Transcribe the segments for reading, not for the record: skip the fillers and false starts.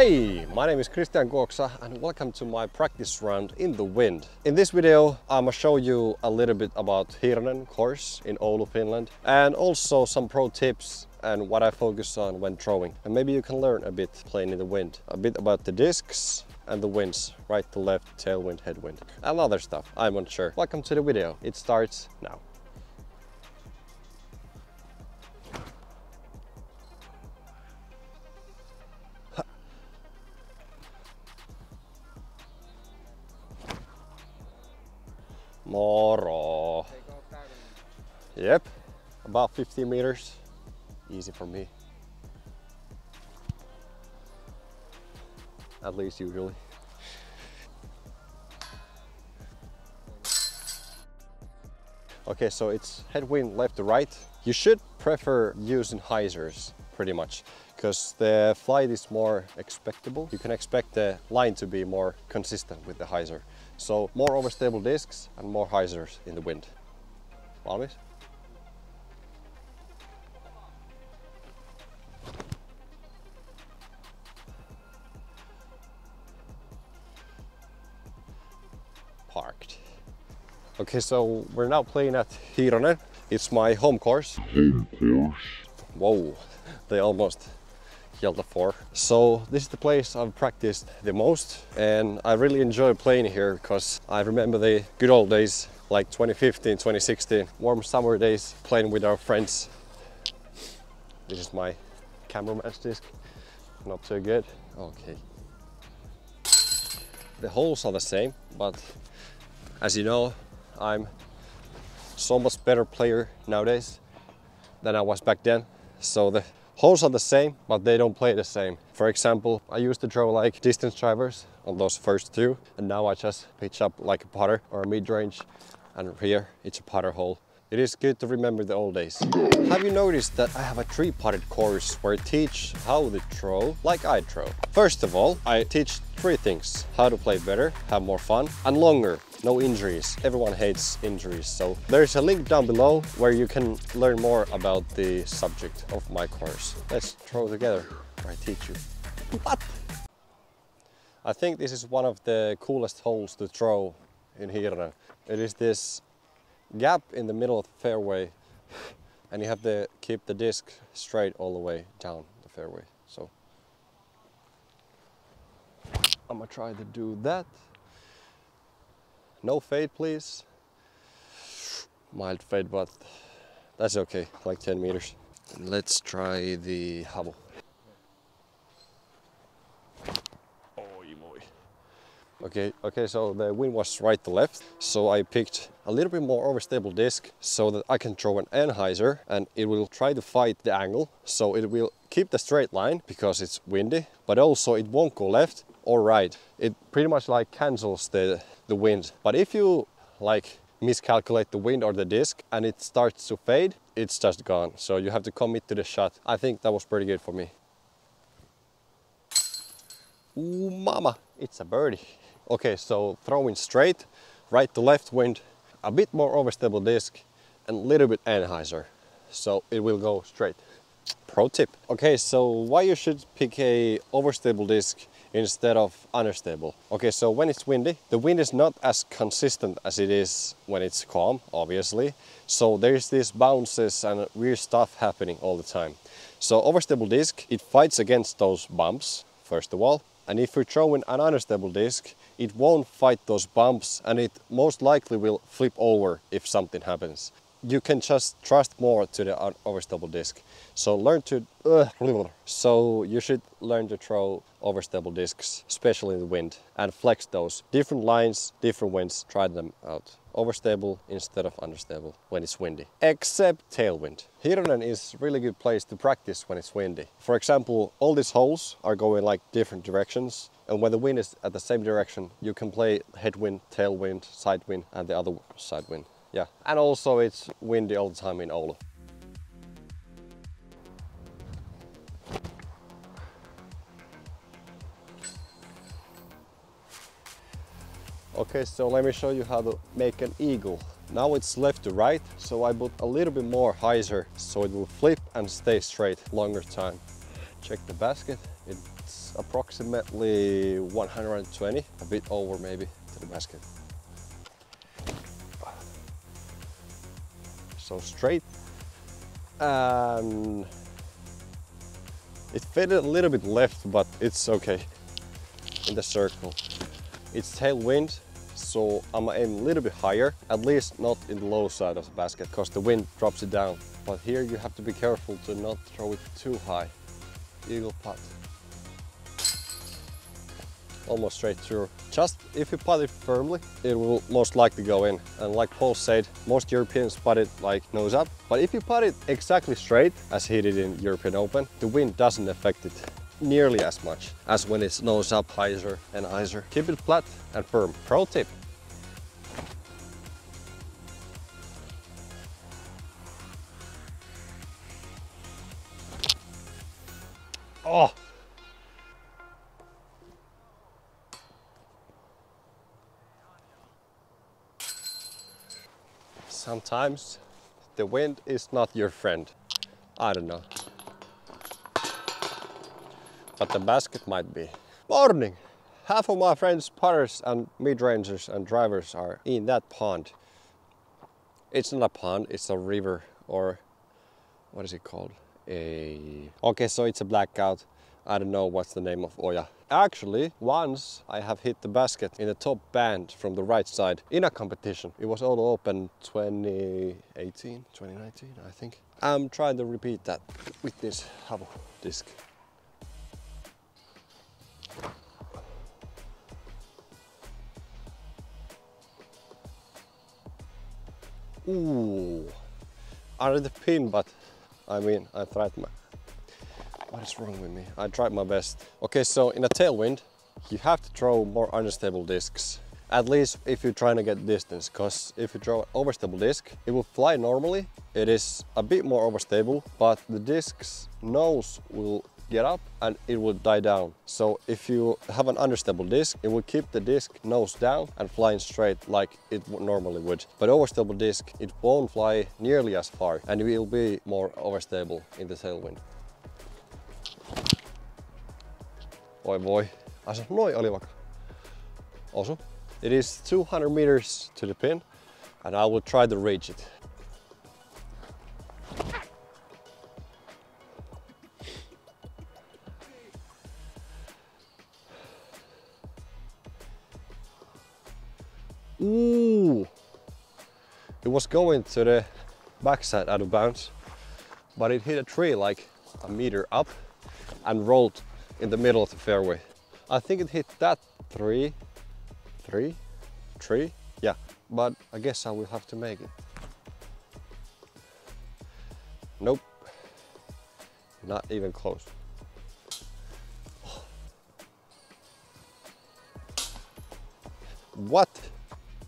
Hey, my name is Kristian Kuoksa and welcome to my practice round in the wind. In this video I'm gonna show you a little bit about Hirona course in Oulu, Finland, and also some pro tips and what I focus on when throwing. And maybe you can learn a bit playing in the wind, a bit about the discs and the winds, right to left, tailwind, headwind, and other stuff, I'm not sure. Welcome to the video, it starts now. Moro. Yep, about 50 meters. Easy for me. At least usually. Okay, so it's headwind left to right. You should prefer using Hyzers pretty much, because the flight is more expectable. You can expect the line to be more consistent with the Hyzer. So more overstable discs and more Hyzers in the wind. Valmis? Parked. Okay, so we're now playing at Hirona. It's my home course. Whoa, they almost yelled the four. So this is the place I've practiced the most, and I really enjoy playing here because I remember the good old days like 2015, 2016, warm summer days playing with our friends. This is my cameraman's disc, not so good. Okay. The holes are the same, but as you know, I'm so much better player nowadays than I was back then. So the holes are the same, but they don't play the same. For example, I used to throw like distance drivers on those first two, and now I just pitch up like a putter or a mid-range, and here it's a putter hole. It is good to remember the old days. Have you noticed that I have a three-potted course where I teach how to throw like I throw? First of all, I teach three things: how to play better, have more fun, and longer. No injuries. Everyone hates injuries, so there's a link down below where you can learn more about the subject of my course. Let's throw together, or I teach you. What? I think this is one of the coolest holes to throw in Hirona. It is this gap in the middle of the fairway, and you have to keep the disc straight all the way down the fairway. So I'm gonna try to do that. No fade, please. Mild fade, but that's okay, like 10 meters. Let's try the hubble. Okay, so the wind was right to left, so I picked a little bit more overstable disc so that I can throw an Hyzer, and it will try to fight the angle, so it will keep the straight line because it's windy, but also it won't go left or right. It pretty much like cancels the wind. But if you like miscalculate the wind or the disc and it starts to fade, it's just gone. So you have to commit to the shot. I think that was pretty good for me. Ooh, mama, it's a birdie. Okay, so throwing straight, right to left wind, a bit more overstable disc and a little bit Hyzer. So it will go straight. Pro tip. Okay, so why you should pick a overstable disc instead of unstable? Okay, so when it's windy, the wind is not as consistent as it is when it's calm, obviously. So there's these bounces and weird stuff happening all the time. So overstable disc, it fights against those bumps, first of all. And if you're throwing an unstable disc, it won't fight those bumps and it most likely will flip over if something happens. You can just trust more to the overstable disc. So you should learn to throw overstable discs, especially in the wind, and flex those. Different lines, different winds, try them out. Overstable instead of understable when it's windy. Except tailwind. Hirona is a really good place to practice when it's windy. For example, all these holes are going like different directions, and when the wind is at the same direction, you can play headwind, tailwind, side wind, and the other side wind. Yeah, and also it's windy all the time in Oulu. Okay, so let me show you how to make an eagle. Now it's left to right, so I put a little bit more Hyzer so it will flip and stay straight longer time. Check the basket, it's it's approximately 120, a bit over maybe, to the basket. So straight, and it faded a little bit left, but it's okay. In the circle, it's tailwind, so I'm gonna aim a little bit higher, at least not in the low side of the basket, because the wind drops it down. But here you have to be careful to not throw it too high. Eagle putt. Almost straight through. Just if you putt it firmly, it will most likely go in. And like Paul said, most Europeans putt it like nose up. But if you putt it exactly straight, as he did in European Open, the wind doesn't affect it nearly as much as when it's nose up, Hyzer and Hyzer. Keep it flat and firm. Pro tip. Oh! Sometimes the wind is not your friend. I don't know. But the basket might be. Morning! Half of my friends, putters and mid-rangers and drivers are in that pond. It's not a pond, it's a river, or what is it called? Okay, so it's a blackout. I don't know what's the name of Oya. Actually, once I have hit the basket in the top band from the right side in a competition. It was all open 2018, 2019, I think. I'm trying to repeat that with this Favour disc. Ooh, under the pin, but I mean, I tried my... What is wrong with me? I tried my best. Okay, so in a tailwind, you have to throw more unstable discs. At least if you're trying to get distance, because if you throw an overstable disc, it will fly normally. It is a bit more overstable, but the disc's nose will get up and it will die down. So if you have an unstable disc, it will keep the disc nose down and flying straight like it normally would. But overstable disc, it won't fly nearly as far and it will be more overstable in the tailwind. Oi voi, asu noin oli vaikka. Osu. It is 200 meters to the pin and I will try to reach it. Ooh! It was going to the backside out of bounds, but it hit a tree like a meter up and rolled in the middle of the fairway. I think it hit that tree, yeah, but I guess I will have to make it. Nope, not even close. What?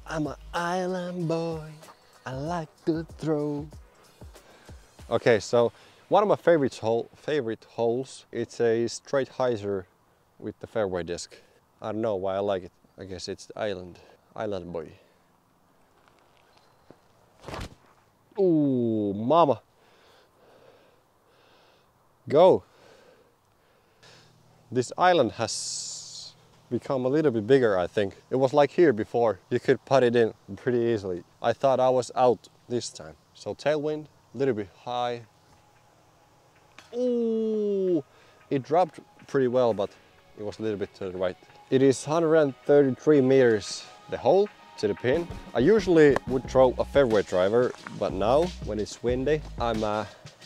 I'm an island boy, I like to throw. Okay, so one of my favorite holes, it's a straight hyzer with the fairway disc. I don't know why I like it. I guess it's the island boy. Ooh, mama. Go. This island has become a little bit bigger, I think. It was like here before. You could put it in pretty easily. I thought I was out this time. So tailwind, a little bit high. Ooh, it dropped pretty well, but it was a little bit to the right. It is 133 meters the hole to the pin. I usually would throw a fairway driver, but now when it's windy, I'm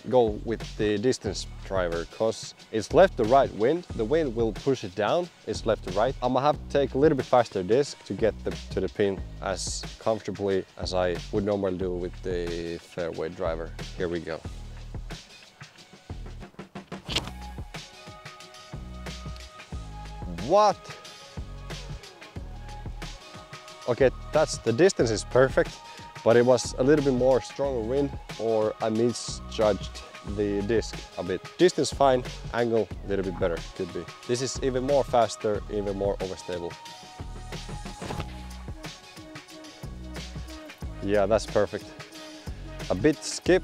go with the distance driver because it's left to right wind. The wind will push it down. It's left to right. I'm gonna have to take a little bit faster disc to get to the pin as comfortably as I would normally do with the fairway driver. Here we go. What? Okay, the distance is perfect, but it was a little bit more stronger wind, or I misjudged the disc a bit. Distance fine, angle a little bit better, could be. This is even more faster, even more overstable. Yeah, that's perfect. A bit skip,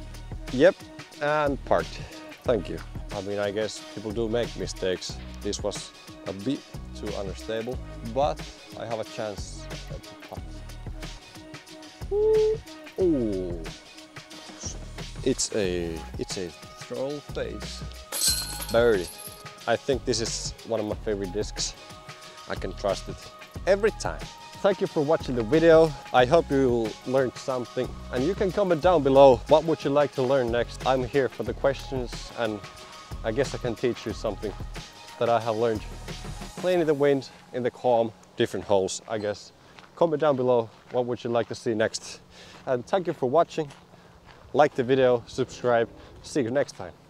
yep, and parked. Thank you. I mean, I guess people do make mistakes. This was a bit too unstable, but I have a chance to putt. Oh, it's a throw face. Birdie. I think this is one of my favorite discs. I can trust it every time. Thank you for watching the video. I hope you learned something, and you can comment down below what would you like to learn next. I'm here for the questions, and I guess I can teach you something that I have learned playing in the wind, in the calm, different holes, I guess. Comment down below what would you like to see next. And thank you for watching. Like the video, subscribe. See you next time.